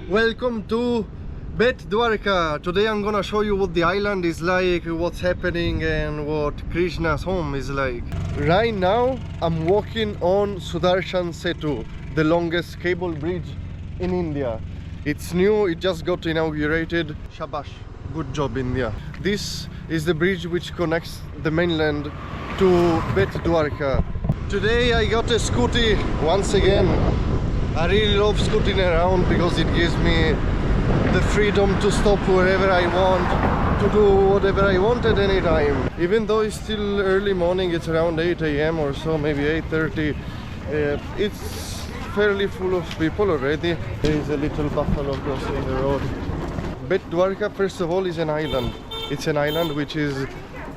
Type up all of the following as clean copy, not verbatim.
Welcome to Bet Dwarka. Today I'm gonna show you what the island is like, what's happening and what Krishna's home is like. Right now I'm walking on Sudarshan Setu, the longest cable bridge in India. It's new, it just got inaugurated. Shabash, good job India. This is the bridge which connects the mainland to Bet Dwarka. Today I got a scooty once again. I really love scooting around because it gives me the freedom to stop wherever I want, to do whatever I want at any time. Even though it's still early morning, it's around 8 AM or so, maybe 8:30. It's fairly full of people already. There is a little buffalo crossing the road. Bet Dwarka, first of all, is an island. It's an island which is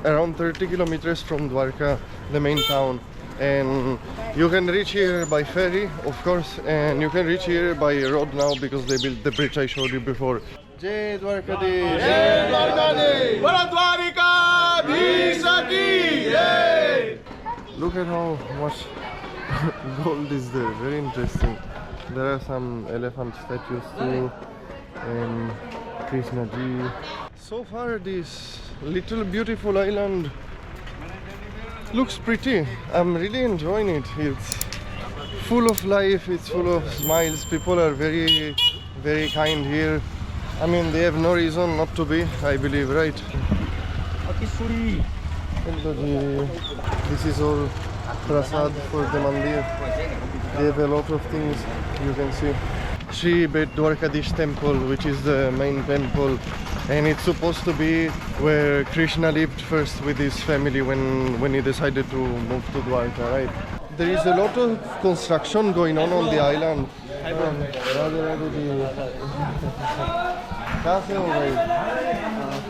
around 30 kilometers from Dwarka, the main town. And you can reach here by ferry, of course, and you can reach here by road now because they built the bridge I showed you before. Jai Dwarkadish! Jai Dwarkadish! Dwarkadish ki jai! Look at how much gold is there, very interesting. There are some elephant statues too, and Krishna ji. So far this little beautiful island looks pretty. I'm really enjoying it. It's full of life, it's full of smiles. People are very, very kind here. I mean, they have no reason not to be, I believe, right? This is all prasad for the mandir. They have a lot of things you can see. Shri Bet Dwarkadish temple, which is the main temple, and it's supposed to be where Krishna lived first with his family when he decided to move to Dwarka, right? There is a lot of construction going on the island.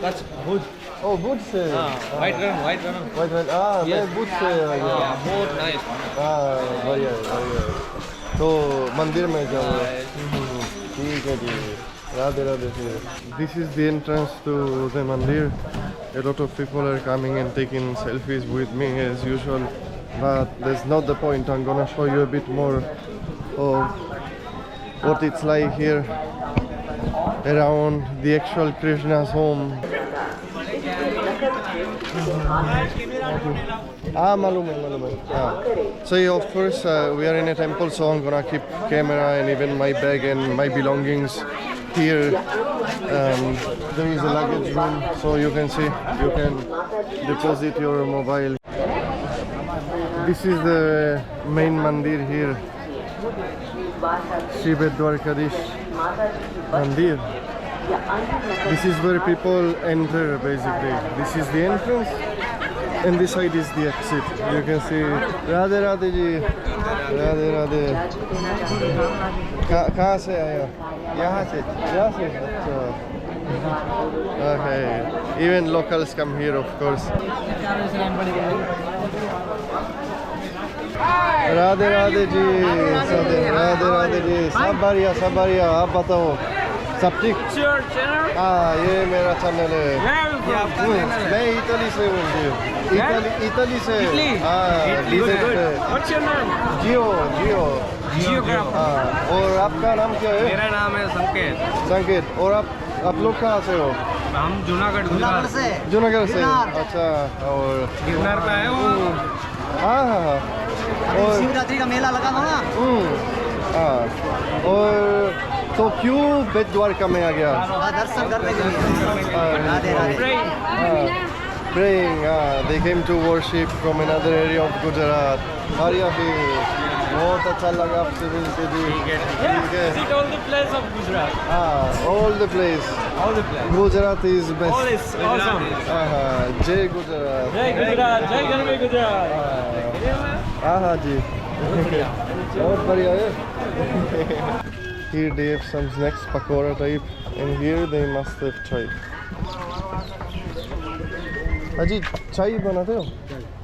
That's good. Oh, Bhuj se. White run. White run. Ah, Yes. मैं Bhuj से आ गया. Yeah, बहुत nice. हाँ, बढ़िया बढ़िया. तो मंदिर में जाओ. ठीक है जी. Radhe Radhe. This is the entrance to the mandir. A lot of people are coming and taking selfies with me as usual, but that's not the point. I'm gonna show you a bit more of what it's like here around the actual Krishna's home. Malum hai. So yeah, of course we are in a temple, so I'm gonna keep camera and even my bag and my belongings here. There is a luggage room, so you can see, you can deposit your mobile. This is the main mandir here, Shri Bet Dwarkadish Mandir. This is where people enter basically. This is the entrance and this side is the exit. You can see. Radhe Radhe ji. Radhe Radhe. कहाँ से आया? यहाँ से. अच्छा. Okay. Even locals come here, of course. Radhe Radhe ji. Radhe Radhe ji. सब बढ़िया. आप बताओ. सब ठीक? हाँ, ये मेरा चैनल है. मैं इटली से हूँ. इटली से. हाँ. What's your name? जियो. हाँ. और आपका नाम क्या है? मेरा नाम है संकेत. और आप लोग कहाँ से हो? हम जूनागढ़ से जूनागढ़ से. अच्छा. और गिरनार पे आए हो. हाँ. और शिवरात्रि का मेला लगा था ना. हाँ. और तो क्यों बेट द्वारका में आ गया? दर्शन करने के लिए. Radhe Radhe. Praying. They came to worship from another area of Gujarat. Maria भी बहुत अच्छा लगा आपसे मिलके जी. ठीक है. Visit all the places of Gujarat. All the place. Gujarat is best. All is awesome. Jai Gujarat. Jai Gujarat. Jai Garhme Gujarat. हाँ जी. बहुत बढ़िया है. Here they have some snacks, pakora type, and here they must have chai. Aji, chai बनाते हो?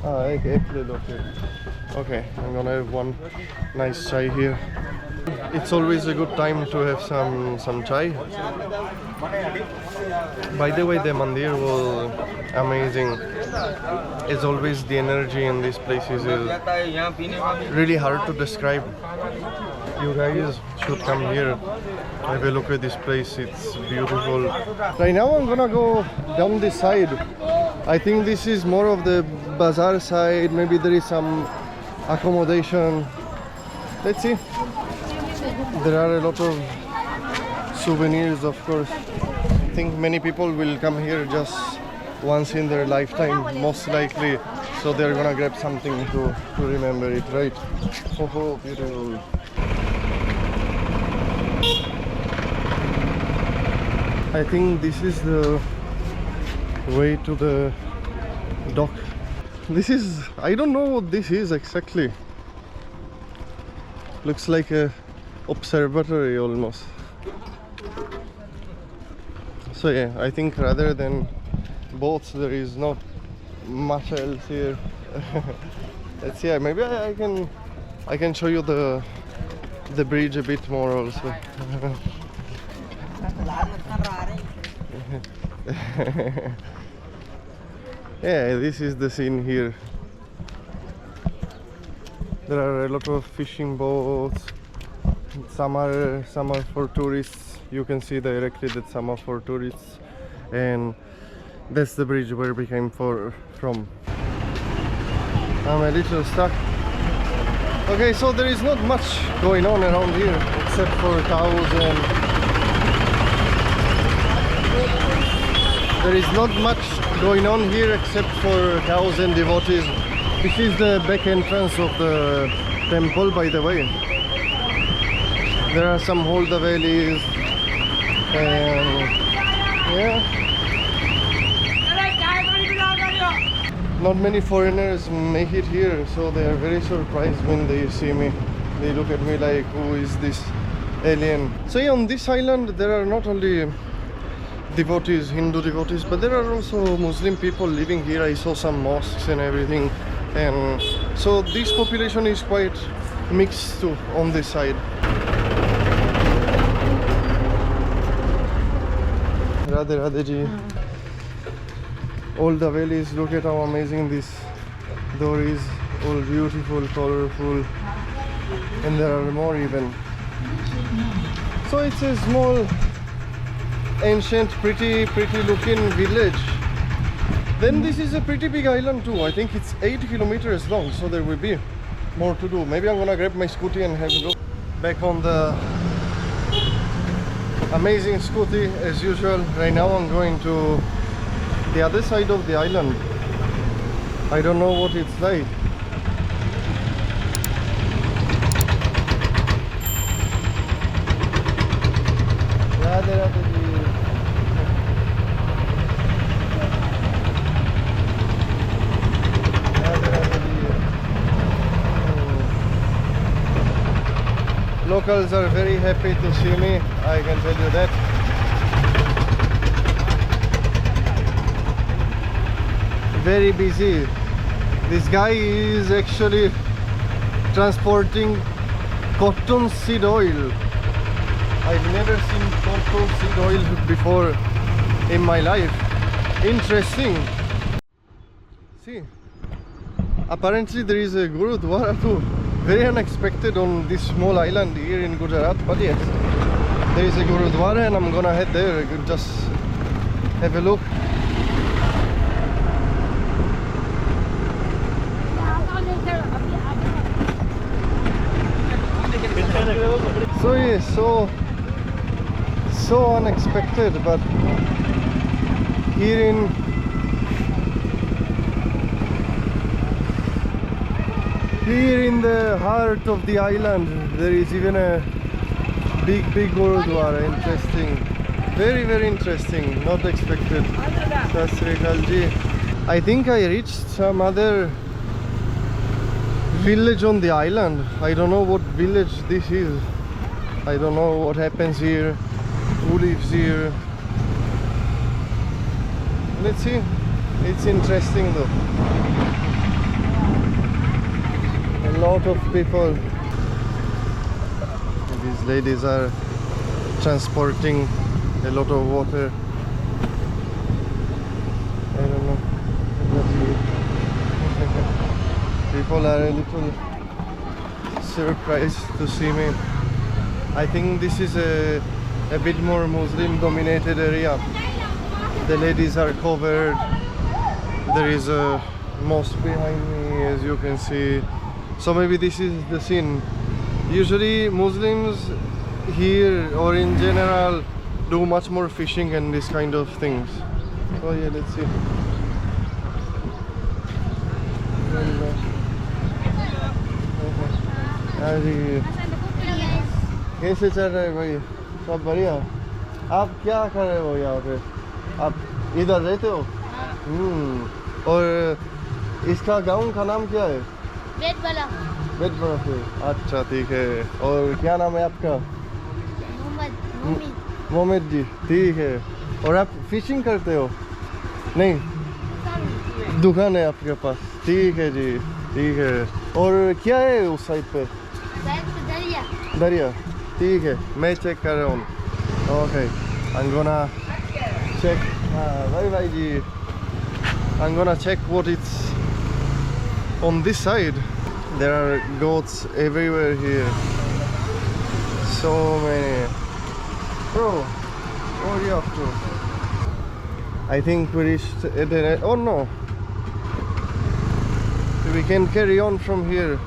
एक ले लो फिर. Okay, I'm gonna have one nice chai here. It's always a good time to have some chai. By the way, the mandir was amazing. As always, the energy in these places is really hard to describe. You guys should come here. Have a look at this place, it's beautiful. Right now I'm gonna go down this side. I think this is more of the bazaar side, maybe there is some accommodation. Let's see. There are a lot of souvenirs, of course. I think many people will come here just once in their lifetime, most likely. So they're gonna grab something to remember it, right? Oh, beautiful. I think this is the way to the dock. This is, I don't know what this is exactly. Looks like a observatory almost. So yeah, I think rather than boats there is not much else here. Let's see, maybe I can show you the bridge a bit more also. Yeah, this is the scene here. There are a lot of fishing boats. Some are for tourists. You can see directly that some are for tourists, and that's the bridge where we came from. I'm a little stuck. Okay, so there is not much going on around here except for cows, and there is not much going on here except for cows and devotees. This is the back entrance of the temple, by the way. There are some holdavelis, and yeah. Not many foreigners make it here, so they are very surprised when they see me. They look at me like, who is this alien? So yeah, on this island there are not only devotees, Hindu devotees, but there are also Muslim people living here. I saw some mosques and everything, and so this population is quite mixed too on this side. Radhe Radhe Ji. All the valleys, look at how amazing this door is. All beautiful, colorful, and there are more even. So it's a small, ancient, pretty looking village. Then this is a pretty big island too. I think it's 8 kilometers long, so there will be more to do. Maybe I'm gonna grab my scooty and have a look. Back on the amazing scooty as usual. Right now I'm going to the other side of the island. I don't know what it's like. Radhe Radhe Ji. Radhe Radhe Ji. Locals are very happy to see me, I can tell you that. Very busy. This guy is actually transporting cotton seed oil. I've never seen cotton seed oil before in my life. Interesting. See, apparently there is a Gurudwara too. Very unexpected on this small island here in Gujarat, but yes, there is a Gurudwara and I'm gonna head there, just have a look. So yes, so unexpected, but here in the heart of the island there is even a big Gurudwara. Interesting, very interesting, not expected. Sat Sri Akal Ji. I think I reached some other village on the island. I don't know what village this is. I don't know what happens here, who lives here. Let's see. It's interesting though. A lot of people. These ladies are transporting a lot of water. I don't know. People are a little surprised to see me. I think this is a a bit more Muslim dominated area. The ladies are covered. There is a mosque behind me, as you can see. So maybe this is the scene. Usually Muslims here or in general do much more fishing and this kind of things. Oh yeah, let's see. अरे कैसे चल रहा है भाई? सब बढ़िया? आप क्या कर रहे हो यहाँ पे? आप इधर रहते हो? और इसका गांव का नाम क्या है? बेटबला। बेटबला से। अच्छा ठीक है। और क्या नाम है आपका? मोहम्मद जी। ठीक है। और आप फिशिंग करते हो? नहीं, दुकान है आपके पास। ठीक है जी, ठीक है। और क्या है उस साइड पे? दरिया। दरिया। ठीक है, मैं चेक कर रहा हूँ। Okay, I'm gonna check. Bye bye जी। I'm gonna check what it's on this side. There are goats everywhere here. So many. Bro, what are you up to? I think we reached the... Oh no! We can carry on from here.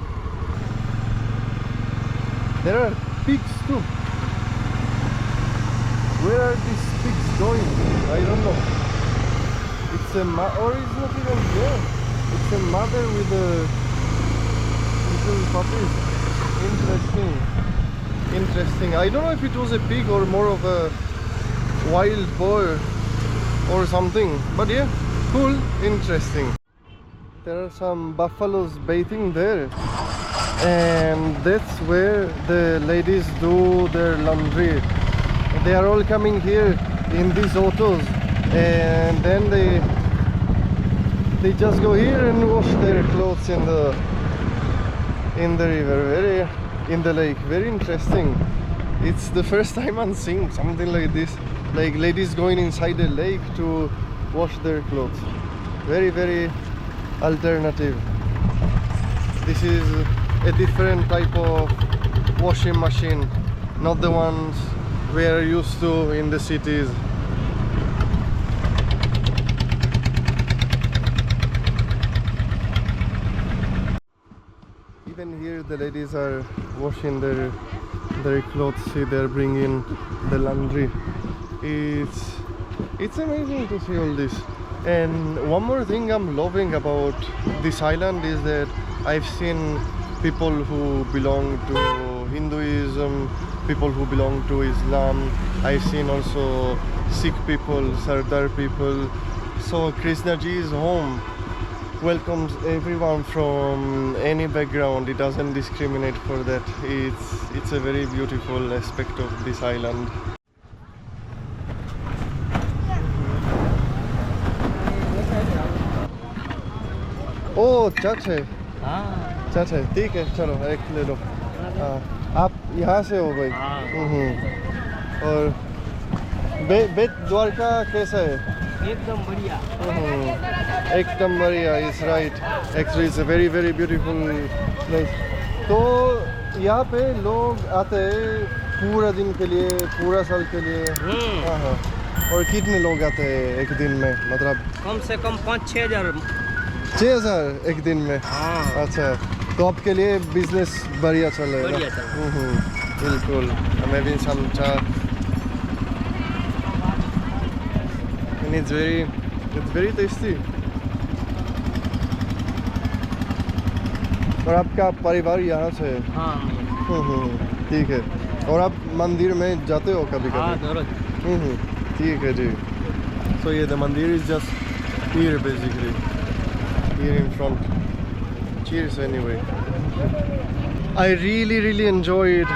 There are pigs too. Where are these pigs going? I don't know. It's a or it's not even there. It's a mother with a little puppies. Interesting. Interesting. I don't know if it was a pig or more of a wild boar or something. But yeah, cool, interesting. There are some buffaloes bathing there, and that's where the ladies do their laundry. They are all coming here in these autos, and then they just go here and wash their clothes in the river, in the lake. Very interesting. It's the first time I'm seeing something like this, like ladies going inside the lake to wash their clothes. Very alternative. This is a different type of washing machine, not the ones we are used to in the cities. Even here the ladies are washing their clothes. See, they're bringing the laundry. It's amazing to see all this. And one more thing I'm loving about this island is that I've seen people who belong to Hinduism, people who belong to Islam. I've seen also Sikh people, Sardar people. So Krishna Ji's home welcomes everyone from any background. It doesn't discriminate for that. It's a very beautiful aspect of this island. ओ church है। Church है, ठीक है, चलो एक ले लो। आप यहाँ से हो भाई? और बेट द्वारका कैसा है? एकदम बढ़िया। एकदम बढ़िया, is right. Actually it's a very beautiful place. तो यहाँ पे लोग आते हैं पूरा दिन के लिए, पूरा साल के लिए। हाँ। और कितने लोग आते हैं एक दिन में? मतलब कम से कम 5-6 हज़ार। 6,000 एक दिन में? हाँ। अच्छा, तो आपके लिए बिजनेस बढ़िया चल रहा है? बढ़िया चल रहा है। बिल्कुल। I'm having some chat. And it's very tasty. और आपका परिवार यहाँ से है? हाँ। ठीक है। और आप मंदिर में जाते हो कभी कभी? हाँ, जरूर। ठीक है जी। So yeah, the mandir is just here basically. Here in front. Cheers anyway. I really enjoyed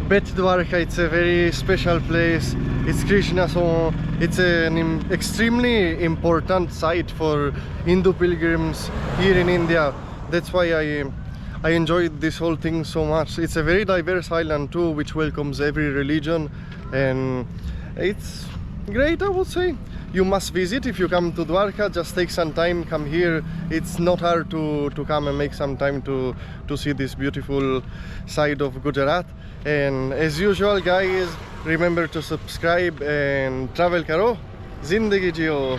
Bet Dwarka. It's a very special place. It's Krishna's home. It's an extremely important site for Hindu pilgrims here in India. That's why I enjoyed this whole thing so much. It's a very diverse island too, which welcomes every religion, and Great, I would say. You must visit if you come to Dwarka. Just take some time, come here. It's not hard to come and make some time to see this beautiful side of Gujarat. And as usual, guys, remember to subscribe and travel karo. Zindagi jiyo.